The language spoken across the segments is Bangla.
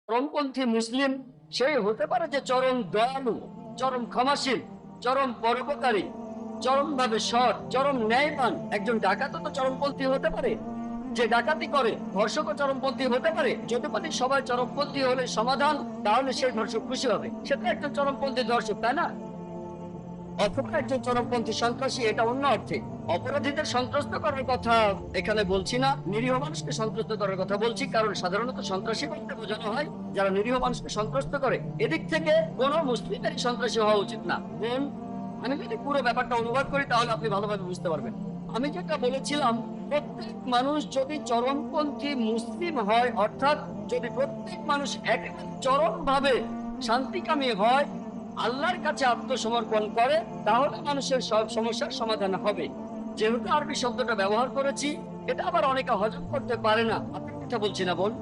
চরমপন্থী মুসলিম সেই হতে পারে যে চরম দয়ালু, চরম ক্ষমাশীল, চরম পরোপকারী, চরম ভাবে সৎ, চরম ন্যায়বান। একজন ডাকাতও তো চরমপন্থী হতে পারে, যে ডাকাতি করে। ধর্ষকও চরমপন্থী হতে পারে। যদি পারি সবাই চরমপন্থী হলে সমাধান, তাহলে সেই ধর্ষক খুশি হবে, সেটা একজন চরমপন্থী ধর্ষক, তাই না? অথবা একজন চরমপন্থী সন্ত্রাসী, এটা অন্য অর্থে। অপরাধীদের সন্ত্রস্ত করার কথা এখানে বলছি না, নিরীহ মানুষকে সন্ত্রস্ত করার কথা বলছি। কারণ সাধারণত সন্ত্রাসী বলতে বোঝানো হয় যারা নিরীহ মানুষকে সন্ত্রস্ত করে। এদিক থেকে কোনো মুসলিমেরই সন্ত্রাসী হওয়া উচিত না। আমি যদি পুরো ব্যাপারটা অনুবাদ করি তাহলে আপনি ভালোভাবে বুঝতে পারবেন। আমি যেটা বলেছিলাম, প্রত্যেক মানুষ যদি চরমপন্থী মুসলিম হয়, অর্থাৎ যদি প্রত্যেক মানুষ একেবারে চরম ভাবে শান্তিকামী হয়, আল্লাহর কাছে আত্মসমর্পণ করে, তাহলে মানুষের সব সমস্যার সমাধান হবে। যেহেতু আরবি শব্দটা ব্যবহার করেছি, এটা আবার অনেকে হজম করতে পারে না। আপনার কথা বলছি না বোন,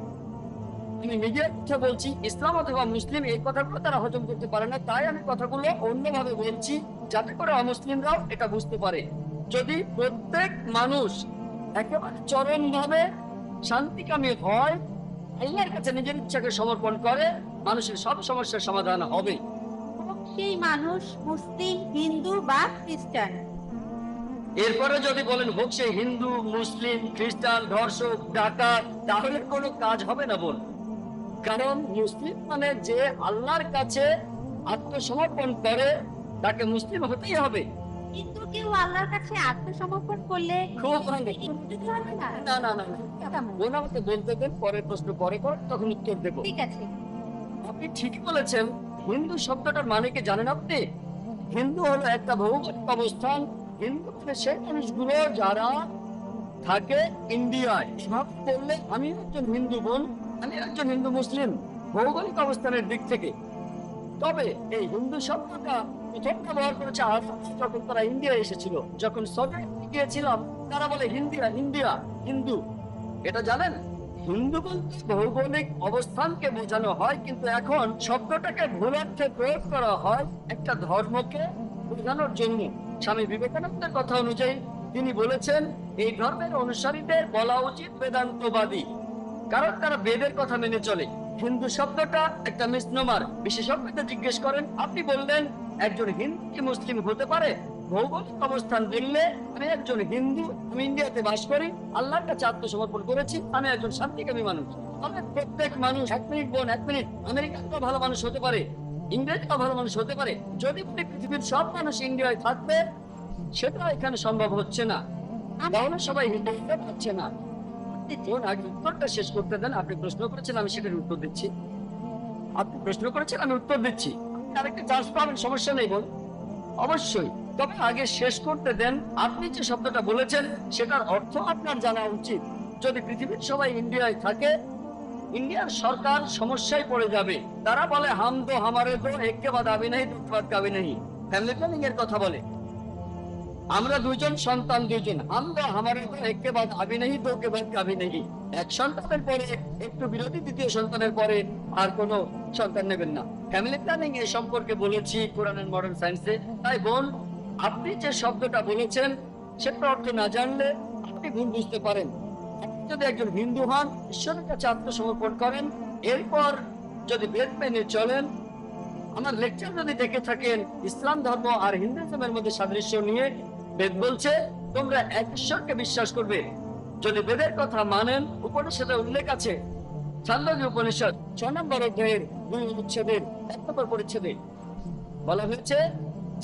আমি নিজের কথা বলছি। ইসলাম অথবা মুসলিম এই কথাগুলো তারা হজম করতে পারে না, তাই আমি কথাগুলো অন্যভাবে বলছি যাতে করে অমুসলিমরাও এটা বুঝতে পারে। যদি প্রত্যেক মানুষ একেবারে চরম ভাবে শান্তিকামী হয়, আল্লাহর কাছে নিজের ইচ্ছাকে সমর্পণ করে, মানুষের সব সমস্যার সমাধান হবে। সেই মানুষ মুসলিম, হিন্দু বা খ্রিস্টান। এরপরে যদি বলেন হোক সে হিন্দু, মুসলিম, খ্রিস্টান, ধর্ষক, ডাকাত, তাহলে কোনো কাজ হবে না বোন। কারণ মুসলিম মানে যে আল্লাহর কাছে আত্মসমর্পণ করে, তাকে মুসলিম হতেই হবে। কিন্তু কেউ আল্লাহর কাছে আত্মসমর্পণ করলে খুব ভালো। হিন্দু হবে না? না না না না। বোন আমাকে বলতে দেন, পরের প্রশ্ন পরে কর, তখন উত্তর দেব। ঠিক আছে। আপনি ঠিকই বলেছেন। হিন্দু শব্দটার মানে কি জানেন আপনি? হিন্দু হলো একটা ভৌগোলিক অবস্থান। হিন্দু মানে সেই মানুষগুলো যারা থাকে ইন্ডিয়ায়। সব করলে আমি একজন হিন্দু বোন, আমি একজন হিন্দু মুসলিম ভৌগোলিক অবস্থানের দিক থেকে। তবে এই হিন্দু শব্দটা প্রথম ব্যবহার করেছে আরব, যখন তারা ইন্ডিয়া এসেছিল। যখন সোভিয়েত গিয়েছিলাম, তারা বলে হিন্দিয়া, ইন্ডিয়া, হিন্দু। এটা জানেন? হিন্দু বলতে ভৌগোলিক অবস্থানকে বোঝানো হয়, কিন্তু এখন শব্দটাকে ভুল অর্থে প্রয়োগ করা হয় একটা ধর্মকে বোঝানোর জন্য। স্বামী বিবেকানন্দের কথা অনুযায়ী তিনি বলেছেন, এই ধর্মের অনুসারীদের বলা উচিত বেদান্তবাদী, কারণ তারা বেদের কথা মেনে চলে। হিন্দু শব্দটা একটা মিসনোমার। বিশেষজ্ঞদের জিজ্ঞেস করেন, আপনি বললেন একজন হিন্দু কি মুসলিম হতে পারে? ভৌগোলিক অবস্থান বললে আমি একজন হিন্দু, আমি ইন্ডিয়াতে বাস করি, আল্লাহর কাছে আত্মসমর্পণ করেছি, আমি একজন শান্তিকামী মানুষ। তবে প্রত্যেক মানুষ, এক মিনিট বোন, এক মিনিট, আমেরিকানও ভালো মানুষ হতে পারে, ইংরেজও ভালো মানুষ হতে পারে। যদি পৃথিবীর সব মানুষ ইন্ডিয়ায় থাকবে, সেটা এখানে সম্ভব হচ্ছে না। তাহলে সবাই হিন্দু হতে পারছে না। আগে উত্তরটা শেষ করতে দেন। আপনি প্রশ্ন করেছেন, আমি সেটার উত্তর দিচ্ছি। আপনি প্রশ্ন করেছেন, আমি উত্তর দিচ্ছি। আরেকটা চান্স পাবেন, সমস্যা নেই বোন, অবশ্যই। তবে আগে শেষ করতে দেন। আপনি যে শব্দটা বলেছেন সেটার অর্থ আপনার জানা উচিত। যদি পৃথিবীর সবাই ইন্ডিয়ায় থাকে, ইন্ডিয়ার সরকার সমস্যায় পড়ে যাবে। তারা বলে হাম দো হামারে দো, এককে বাদ আবি নেই, দুটো বাদ কাবি নেই। ফ্যামিলি প্ল্যানিং এর কথা বলে। আমরা দুজন সন্তান, দুজন আমরা আমার একে বাদ আবি নেই, তোকে বাদ কাবি নেই। এক সন্তানের পরে একটু বিরতি, দ্বিতীয় সন্তানের পরে আর কোনো সন্তান নেবেন না। ফ্যামিলি প্ল্যানিং এ সম্পর্কে বলেছি কোরআন এন্ড মডার্ন সায়েন্সে। তাই বোন, আপনি যে শব্দটা বলেছেন সেটা অর্থ না জানলে আপনি ভুল বুঝতে পারেন। আপনি যদি একজন হিন্দু হন, ঈশ্বরের কাছে আত্মসমর্পণ করেন, এরপর যদি বেদ মেনে চলেন, আমার লেকচার যদি দেখে থাকেন, ইসলাম ধর্ম আর হিন্দুইজমের মধ্যে সাদৃশ্য নিয়ে বেদ বলছে তোমরা এক ঈশ্বরকে বিশ্বাস করবে। যদি বেদের কথা মানেন, উপনিষদে উল্লেখ আছে, ছান্দোগ্য উপনিষদ 6 নম্বর অধ্যায়ের 2 অনুচ্ছেদের 1 নম্বর পরিচ্ছেদে বলা হয়েছে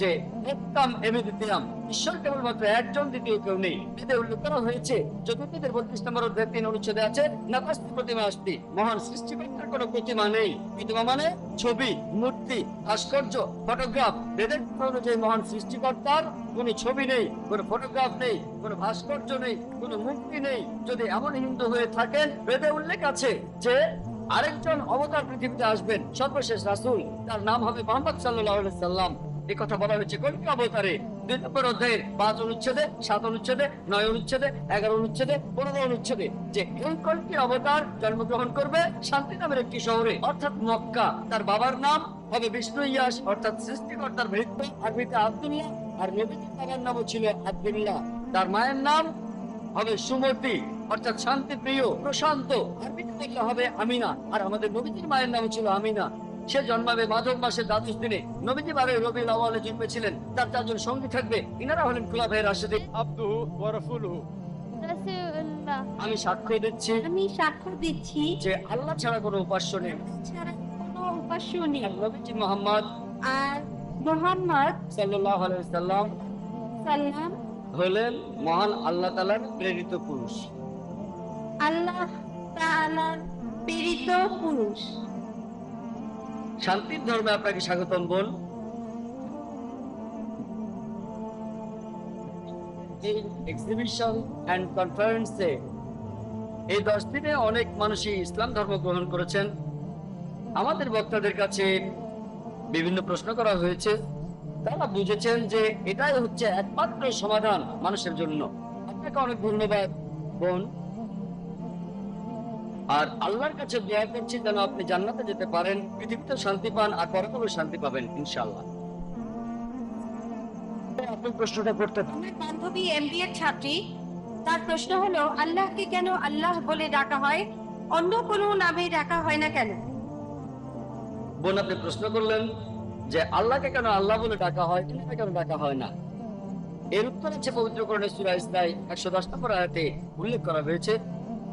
যে একম এবিদ্যম, ঈশ্বর কেবলমাত্র একজন, দ্বিতীয় কেউ নেই। বেদে উল্লেখ করা হয়েছে, চতুর্বেদের 32 নম্বর অধ্যায় 3 অনুচ্ছেদে আছে, নাস্তি প্রতিমা আস্তি, মহান সৃষ্টিকর্তার কোনো প্রতিমা নেই। প্রতিমা মানে ছবি, মূর্তি, ভাস্কর্য, ফটোগ্রাফ। বেদের কথা অনুযায়ী মহান সৃষ্টিকর্তার কোনো ছবি নেই, কোনো ফটোগ্রাফ নেই, কোনো ভাস্কর্য নেই, কোনো মূর্তি নেই। যদি এমন হিন্দু হয়ে থাকেন, বেদে উল্লেখ আছে যে আরেকজন অবতার পৃথিবীতে আসবেন, সর্বশেষ রাসূল, তার নাম হবে মুহাম্মদ সাল্লাল্লাহু আলাইহি সাল্লাম। এই কথা বলা হয়েছে কল্কি অবতারে 2 নম্বর অধ্যায়ের 5 অনুচ্ছেদে, 7 অনুচ্ছেদে, 9 অনুচ্ছেদে, 11 অনুচ্ছেদে, 15 অনুচ্ছেদে, যে এই কল্কি অবতার জন্মগ্রহণ করবে শান্তি নামের একটি শহরে, অর্থাৎ মক্কা। তার বাবার নাম হবে বিষ্ণু ইয়াস, অর্থাৎ সৃষ্টিকর্তার ভৃত্য, আরবিতে আব্দুল্লাহ। আর নবীজির বাবার নামও ছিল আব্দুল্লাহ। তার মায়ের নাম হবে সুমতি। অর্থাৎ শান্তি প্রিয়, প্রশান্ত। আরবিতে বললে হবে আমিনা। আর আমাদের নবীজির মায়ের নাম ছিল আমিনা। সে জন্মাবে মাঘ মাসের দ্বাদশ দিনে। নবীজি 12 রবিউল আউয়ালে জন্মেছিলেন। তার 4 জন সঙ্গী থাকবে, ইনারা হলেন খুলাফায়ে রাশিদিন। عبده ورسوله রাসূলুল্লাহ, আমি সাক্ষ্য দিচ্ছি আমি সাক্ষ্য দিচ্ছি যে আল্লাহ ছাড়া কোনো উপাস্য নেই। ছাড়া কোনো উপাস্য নেই, আর নবীজি মুহাম্মদ আর মুহাম্মদ সাল্লাল্লাহু আলাইহি ওয়াসাল্লাম সাল্লাম হলেন মহান আল্লাহ তাআলার প্রেরিত পুরুষ। আল্লাহ তাআলার প্রেরিত পুরুষ। শান্তির ধর্মে আপনাকে স্বাগতম বল। এই এক্সিবিশন এন্ড কনফারেন্সে এই 10 দিনে অনেক মানুষই ইসলাম ধর্ম গ্রহণ করেছেন। আমাদের বক্তাদের কাছে বিভিন্ন প্রশ্ন করা হয়েছে, তারা বুঝেছেন যে এটাই হচ্ছে একমাত্র সমাধান মানুষের জন্য। আপনাকে অনেক ধন্যবাদ বোন। আর আল্লাহর কাছে দোয়া করছি যেন আপনি জান্নাতে যেতে পারেন, পৃথিবীতে শান্তি পান আর পরকালে শান্তি পাবেন ইনশাআল্লাহ। আপনি প্রশ্নটা করতে পারেন। আমার বান্ধবী এমবিএ ছাত্রী, তার প্রশ্ন হলো আল্লাহকে কেন আল্লাহ বলে ডাকা হয়, অন্য কোনো নামে ডাকা হয় না কেন? বোন, আপনি প্রশ্ন করলেন যে আল্লাহকে কেন আল্লাহ বলে ডাকা হয়, কিন্তু কেন ডাকা হয় না। এর উত্তর হচ্ছে পবিত্র কোরআনের সূরা ইসরাঈল 110 নম্বর আয়াতে উল্লেখ করা হয়েছে।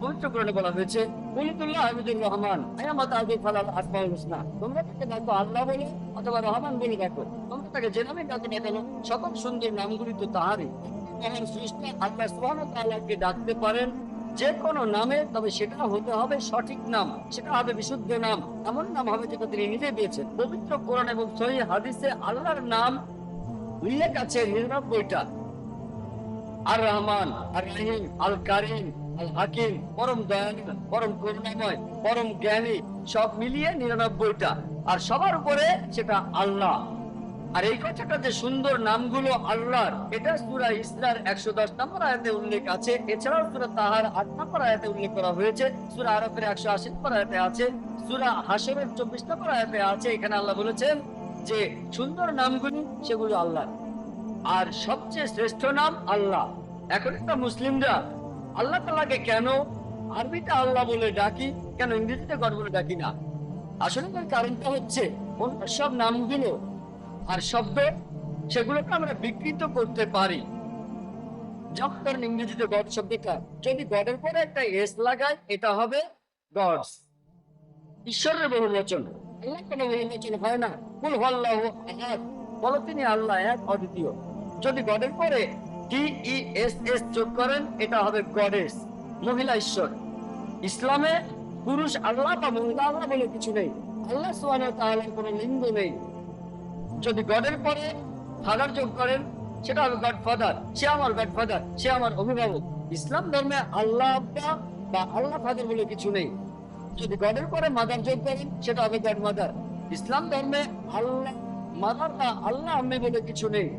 পবিত্র কোরআনে বলা হয়েছে, কুলিতুল্লাহ হামিদুর রহমান আয়ামাত আযী ফালাল আসমাউল হুসনা। তোমরা তাকে ডাকো আল্লাহ বলে অথবা রহমান বলে ডাকো। তোমরা তাকে যে নামে ডাকো না কেন, সকল সুন্দর নামগুলি তো তাহারই। মহান সৃষ্টি আল্লাহ সুবহানাহু ওয়া তাআলাকে ডাকতে পারেন যে কোনো নামে, তবে সেটা হতে হবে সঠিক নাম, সেটা হবে বিশুদ্ধ নাম, এমন নাম হবে যেটা তিনি নিজে দিয়েছেন। পবিত্র কোরআন এবং সহিহ হাদিসে আল্লাহর নাম উল্লেখ আছে 99টা। আর রহমান, আর রহিম, আল কারিম, আল হাকিম, পরম দয়ালু, পরম করুণাময়, পরম জ্ঞানী, সব মিলিয়ে 99টা। আর সবার উপরে সেটা আল্লাহ। আর এই কথাটা যে সুন্দর নামগুলো আল্লাহর, এটা সূরা ইসরার 110 নম্বর আয়াতে উল্লেখ আছে। এছাড়াও সূরা তাহার 8 নম্বর আয়াতে উল্লেখ করা হয়েছে, সূরা আরাফের 180 নম্বর আয়াতে আছে, সূরা হাশরের 24 নম্বর আয়াতে আছে। এখানে আল্লাহ বলেছেন যে সুন্দর নামগুলি সেগুলো আল্লাহ, আর সবচেয়ে শ্রেষ্ঠ নাম আল্লাহ। এখন একটা মুসলিমরা আল্লাহ তাআলাকে কেন আরবিতে আল্লাহ বলে ডাকি, কেন ইংরেজিতে গড বলে ডাকি না? আসলে তার কারণটা হচ্ছে অন্য সব নামগুলো আর শব্দ সেগুলোকে আমরা বিকৃত করতে পারি। যখন ইংরেজিতে গড শব্দটা যদি গডের পরে একটা এস লাগায়, এটা হবে গডস, ঈশ্বরের বহুবচন। আল্লাহ কোনো বহুবচন হয় না। কুল হুয়াল্লাহু আহাদ, বলো তিনি আল্লাহ এক, অদ্বিতীয়। যদি গডের পরে TESS যোগ করেন, এটা হবে গডেস, মহিলা ঈশ্বর। ইসলামে পুরুষ আল্লাহ বা মহিলা আল্লাহ বলে কিছু নেই। আল্লাহ সুবহানাহু ওয়া তাআলার কোনো লিঙ্গ নেই। যদি গডের পরে ফাদার যোগ করেন, সেটা হবে গড ফাদার, সে আমার গড ফাদার, সে আমার অভিভাবক। ইসলাম ধর্মে আল্লাহ আব্বা বা আল্লাহ ফাদার বলে কিছু নেই। যদি গডের পরে মাদার যোগ করেন, সেটা হবে গড মাদার। ইসলাম ধর্মে আল্লাহ মাদার বা আল্লাহ আম্মি বলে কিছু নেই।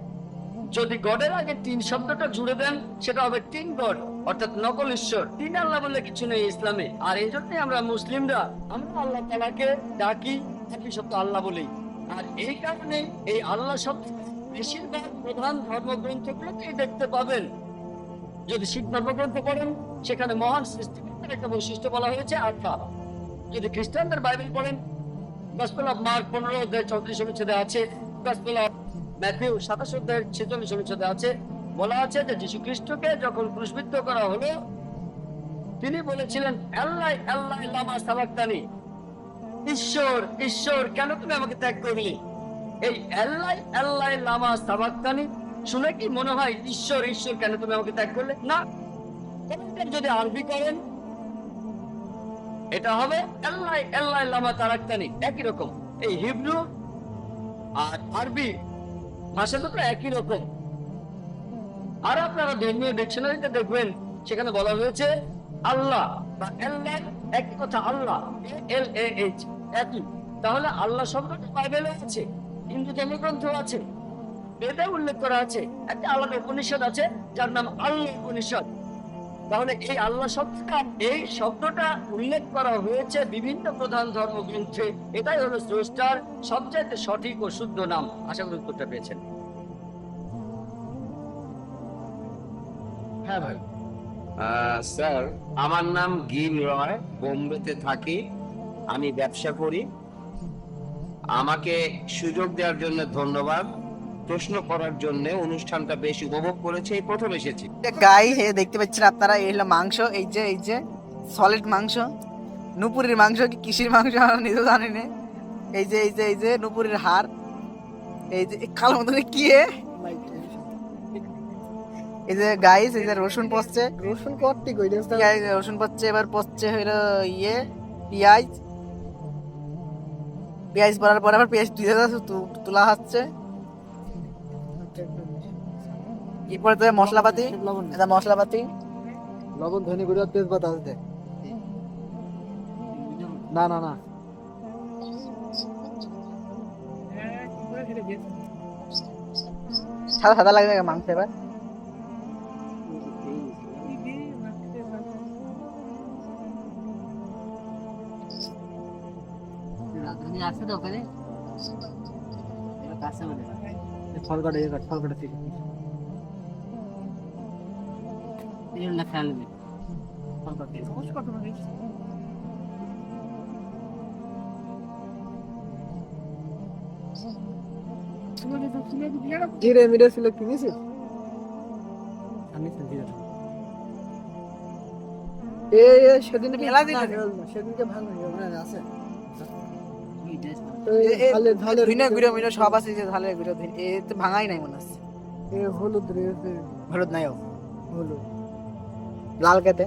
যদি গডের আগে 3 শব্দটা জুড়ে দেন, সেটা হবে 3 গড, অর্থাৎ নকল ঈশ্বর। 3 আল্লাহ বলে কিছু নেই ইসলামে। আর এই জন্যই আমরা মুসলিমরা আল্লাহ তাআলাকে ডাকি একই শব্দ আল্লাহ বলেই। আর এই কারণে এই আল্লাহ শব্দ বেশিরভাগ প্রধান ধর্মগ্রন্থগুলোতেই দেখতে পাবেন। যদি শিখ ধর্মগ্রন্থ পড়েন, সেখানে মহান সৃষ্টিকর্তার একটা বৈশিষ্ট্য বলা হয়েছে আল্লাহ। যদি খ্রিস্টানদের বাইবেল পড়েন, গসপেল অফ মার্ক 15 অধ্যায় 34 অনুচ্ছেদে আছে, গসপেল অফ ম্যাথিউ 27 অধ্যায় 46 অনুচ্ছেদে আছে, বলা আছে যে যীশু খ্রিস্টকে যখন ক্রুশবিদ্ধ করা হলো, তিনি বলেছিলেন আল্লাহ আল্লাহ লামা সাবাক্তানি, ঈশ্বর ঈশ্বর কেন তুমি আমাকে ত্যাগ করলি। এই আল্লাহ আল্লাহ লামা সাবাক্তানি শুনে কি মনে হয় ঈশ্বর ঈশ্বর কেন তুমি আমাকে ত্যাগ করলে? না। যদি আরবি করেন, এটা হবে আল্লাহ আল্লাহ লামা তারাক্তানি, একই রকম। এই হিব্রু আর আরবি ভাষা দুটো একই রকম। আর আপনারা ধর্মীয় ডিকশনারিতে দেখবেন, সেখানে বলা হয়েছে আল্লাহ বা আল্লাহ একই কথা, আল্লাহ ALAH একই। তাহলে আল্লাহ শব্দটা বাইবেলে আছে, হিন্দু ধর্মগ্রন্থ আছে, বেদে উল্লেখ করা আছে। একটা আলাদা উপনিষদ আছে যার নাম আল্লাহ উপনিষদ। তাহলে এই আল্লাহ শব্দটা, এই শব্দটা উল্লেখ করা হয়েছে বিভিন্ন প্রধান ধর্মগ্রন্থে। এটাই হলো স্রষ্টার সবচাইতে সঠিক ও শুদ্ধ নাম। আশা করি উত্তরটা পেয়েছেন। হ্যাঁ ভাই। স্যার, আমার নাম গিল রয়, বোম্বেতে থাকি, আমি ব্যবসা করি। আমাকে সুযোগ দেওয়ার জন্য ধন্যবাদ। প্রশ্ন করার জন্য অনুষ্ঠানটা বেশ উপভোগ করেছে, এই প্রথম এসেছি। গাই হে দেখতে পাচ্ছেন আপনারা, এই হলো মাংস, এই যে সলিড মাংস। নুপুরের মাংস কি কিসির মাংস আমরা নিজেও জানি না। এই যে নুপুরের হাড়, এই যে কালো মতন কি এই যে গাইস, এই যে রসুন পচছে, রসুন কটটি কইলে রসুন পচছে, এবার পচছে হইলো পেঁয়াজ। পেঁয়াজ পড়ার পর আবার পেঁয়াজ তোলা হচ্ছে। এরপরে তো মশলাপাতি, লবণ এটা মশলাপাতি। লবণ ধনে গুঁড়ো তেজপাতা আছে। না না না সাদা সাদা লাগবে মাংস এবার। ফলকাটা ইয়ে কাট, ফলকাটা ঠিক জিরে মিরে ছিল কিনেছিস? সেদিন মেলা দিন আগে। সেদিনকে ভালো মনে আছে। ধুইনা গুঁড়ো মিনো সব আছে, যে ঝালের গুঁড়ো এ তো ভাঙাই নাই মনে হচ্ছে। এ হলুদ রয়েছে, হলুদ নাই, হলুদ লাল কেটে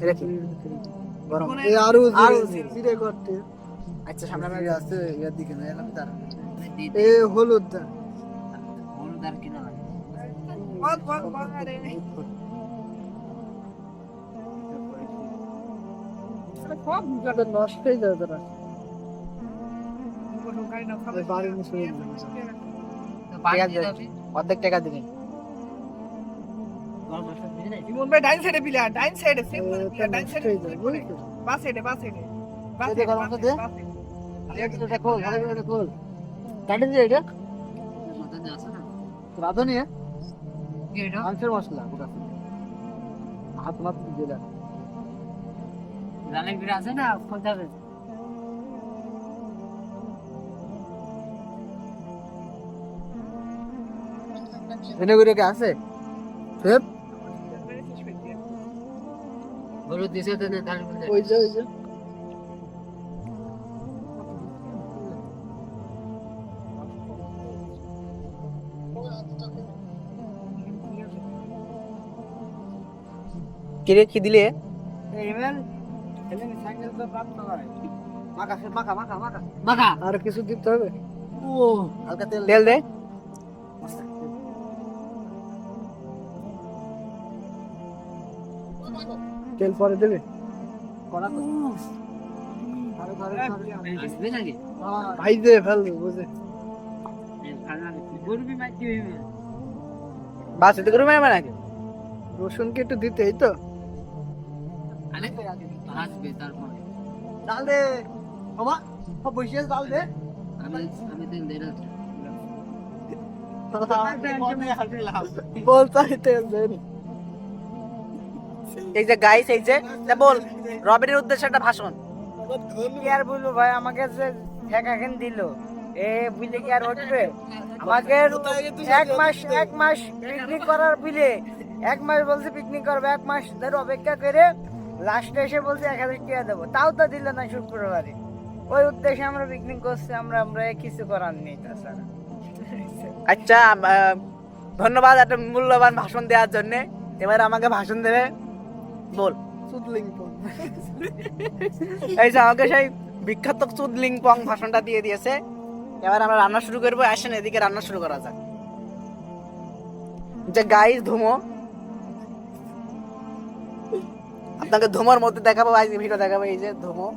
এটা কি গরম। এ আরো আরো জিরে করতে আচ্ছা সামনে আমি আছে ইয়ার দিকে না এলাম তার। এ হলুদ দা সব ভিডিওটা নষ্ট হয়ে যাবে তারা। বাড়ির নিচে অর্ধেক টাকা দিবেন। রাঁধুনি মাংসের মশলা হাত মাত দিলা ধনে গুঁড়ো কি আছে? ওই যে কিরে কি দিলে? আর কিছু দিতে হবে? হালকা তেল দে। তেল পরে দেবে? ভাই দে ফেলবে বুঝে। বাস এতে করে মারবে নাকি? রসুন কি একটু দিতে, এই তো ডাল দে বাবা, সব বসিয়ে ডাল দে। বলতে তেল দেন। এই যে গাইস, এই যে বল রবিনের উদ্দেশ্যে একটা ভাষণ। কি আর বলবো ভাই, আমাকে যে ঠেকাকেন দিল এ বুঝলে কি আর উঠবে? আমাকে এক মাস পিকনিক করার বুঝলে, এক মাস বলছে পিকনিক করবে, এক মাস ধরে অপেক্ষা করে লাস্টে এসে বলছে 1000 টাকা দেবো, তাও তো দিল না শুক্রবারে। ওই উদ্দেশ্যে আমরা পিকনিক করছি, আমরা কিছু করার নেই তাছাড়া। আচ্ছা, ধন্যবাদ একটা মূল্যবান ভাষণ দেওয়ার জন্য। এবার আমাকে ভাষণ দেবে, বল। এই যে আমাকে সেই বিখ্যাত চুদলিং পং ভাষণটা দিয়ে দিয়েছে। এবার আমরা রান্না শুরু করবো। আসেন এদিকে রান্না শুরু করা যাক। যে গাইস ধুমো, আপনাকে ধুমোর মধ্যে দেখাবো, আজকে ভিডিও দেখাবো। এই যে ধুমো,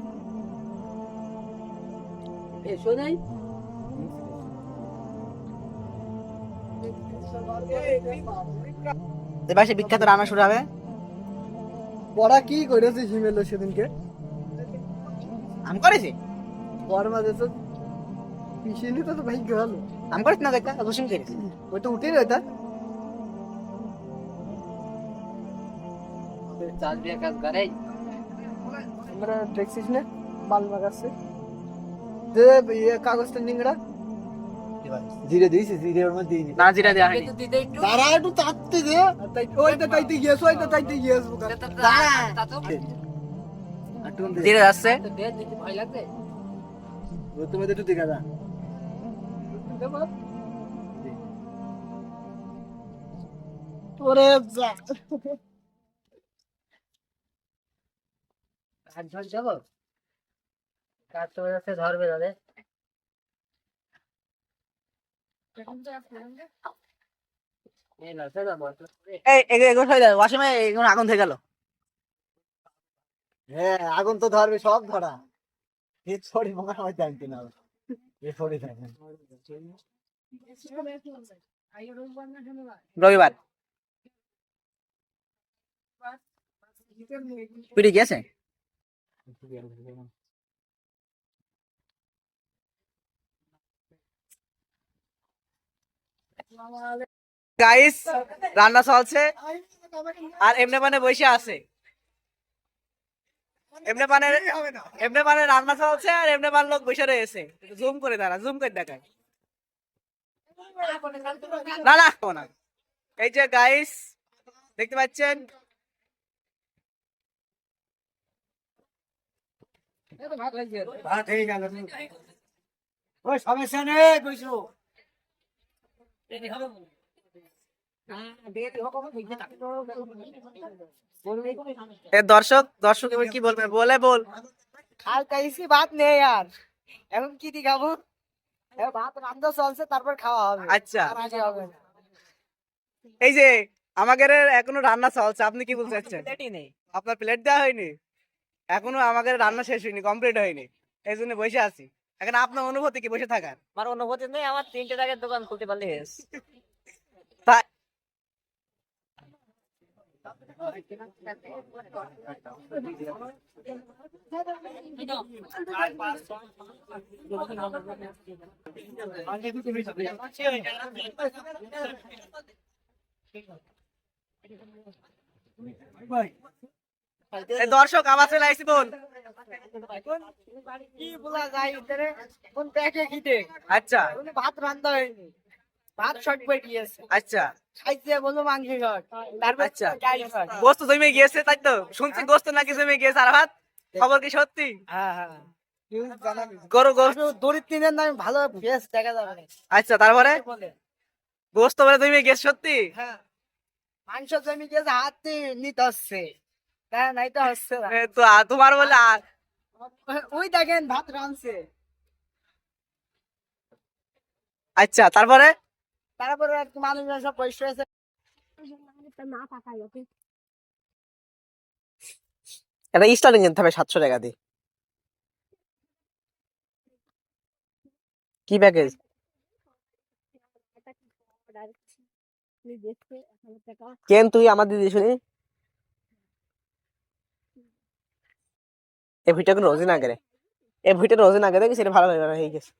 এবার সে বিখ্যাত রান্না শুরু হবে। পড়া কি করেছে হিমেল সেদিনকে? আমি করেছি, পর মাঝে তো পিছিয়ে তো ভাই গেল। আমি করেছি না, দেখা রসুন করেছি। ওইটা উঠে রয়েতা আমরা দেখছিস না বাল লাগাচ্ছে যে ইয়ে কাগজটা নিংড়া জিরে দিয়েছি জিরে ওর মধ্যে দিইনি না জিরা দেওয়া হয়নি তারা একটু তাড়তে দে ওইটা তাইতে গিয়েছ ওইটা তাইতে গিয়েছ জিরা যাচ্ছে তুমি একটু দেখা যা ওরে যা এই এগুলো হয়ে যাবে ওয়াশরুমে এগুলো আগুন থেকে গেল হ্যাঁ আগুন তো ধরবে সব ধরা হিট ছড়ি মনে হয় জানতে না এ ছড়ি থাকে রবিবার পিড়ি গেছে গাইস রান্না চলছে আর এমনি মানে বসে আছে এমনি মানে রান্না চলছে আর এমনি মানে লোক বসে রয়েছে জুম করে দাঁড়া জুম করে দেখায় না না না এই যে গাইস দেখতে পাচ্ছেন ওই সমস্যা নেই কইছো দর্শক এবার কি বলবে বলে বল কাল খাইছি ভাত নেই আর এখন কি দি খাবো ভাত রান্না চলছে তারপর খাওয়া হবে আচ্ছা আর আগে হবে না এই যে আমাদের এখনো রান্না চলছে আপনি কি বলতে চাচ্ছেন আপনার প্লেট দেওয়া হয়নি এখনো আমাদের রান্না শেষ হয়নি কমপ্লিট হয়নি এই জন্য বসে আছি এখন আপনার অনুভূতি কি বসে থাকার আমার অনুভূতি নেই, আমার 3টে টাকার দোকান খুলতে পারলে হেস। তা- এই দর্শক আবার চলে আসছি বোন কি বলা যায় এখানে কোন প্যাকে খিদে আচ্ছা কোনো ভাত রান্না হয়নি ভাত শর্ট পেয়ে গিয়েছে আচ্ছা খাইতে বলো মাংস শর্ট তারপর আচ্ছা। ডাল শর্ট গোস্ত জমে গিয়েছে তাই তো শুনছি গোস্ত নাকি জমে গিয়েছে আর ভাত খবর কি সত্যি হ্যাঁ হ্যাঁ গরু গোস্ত দরিদ্র দিনের নামে ভালো বেশ দেখা যাবে না আচ্ছা তারপরে বলে গোস্ত বলে জমে গিয়েছে সত্যি হ্যাঁ মাংস জমি গেছে হাত দিয়ে নিতে হচ্ছে হ্যাঁ নাই তো হচ্ছে না এ তো তোমার বলে ওই দেখেন ভাত রাঁধছে আচ্ছা তারপরে তারপরে আর কি মানুষজন সব বসে আছে এটা স্টার্টিং কিনতে হবে 700 টাকা দিয়ে কি প্যাকেজ কেন তুই আমার দিদি শুনি এই ভিডিওটা কোনো রোজই না করে এই ভিডিওটা রোজই না করে সেটা ভালো লাগে না হয়ে গেছে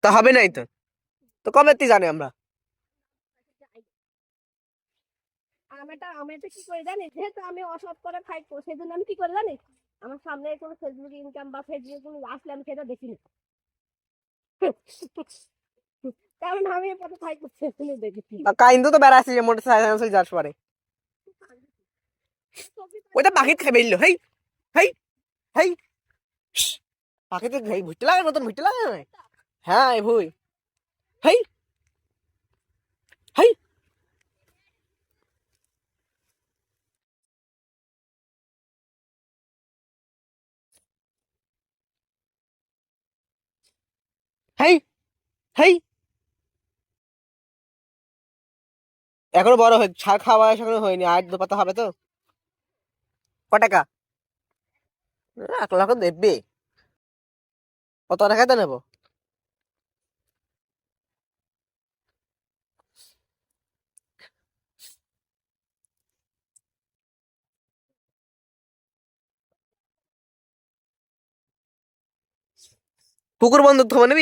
তা হবে নাই তো তো কবে তুই জানি আমরা আমি এটা কি করে জানি যেহেতু আমি অসৎ করে ফাইট করি সেই জন্য আমি কি করে জানি আমার সামনে কোনো ফেসবুক ইনকাম বা ফেসবুক কোনো আসলে আমি সেটা দেখি না কারণ আমি কত ফাইট করছি শুনে দেখেছি কাইন্দু তো বেড়া আছে যে মোটর সাইকেল যাস পারে ওইটা পাখিত খাই বেরলো হেই হেই হেই পাখিতে হেই ভুট্টে লাগে নতুন ভুট্টে লাগে না হ্যাঁ এই ভুই হেই হেই হেই হেই এখনো বড় হয় ছাড় খাওয়া এখনো হয়নি আর দু পাতা হবে তো ক টাকা 1 লাখ দেবে কত টাকাতে নেবো পুকুর বন্দুক থবো নিবি?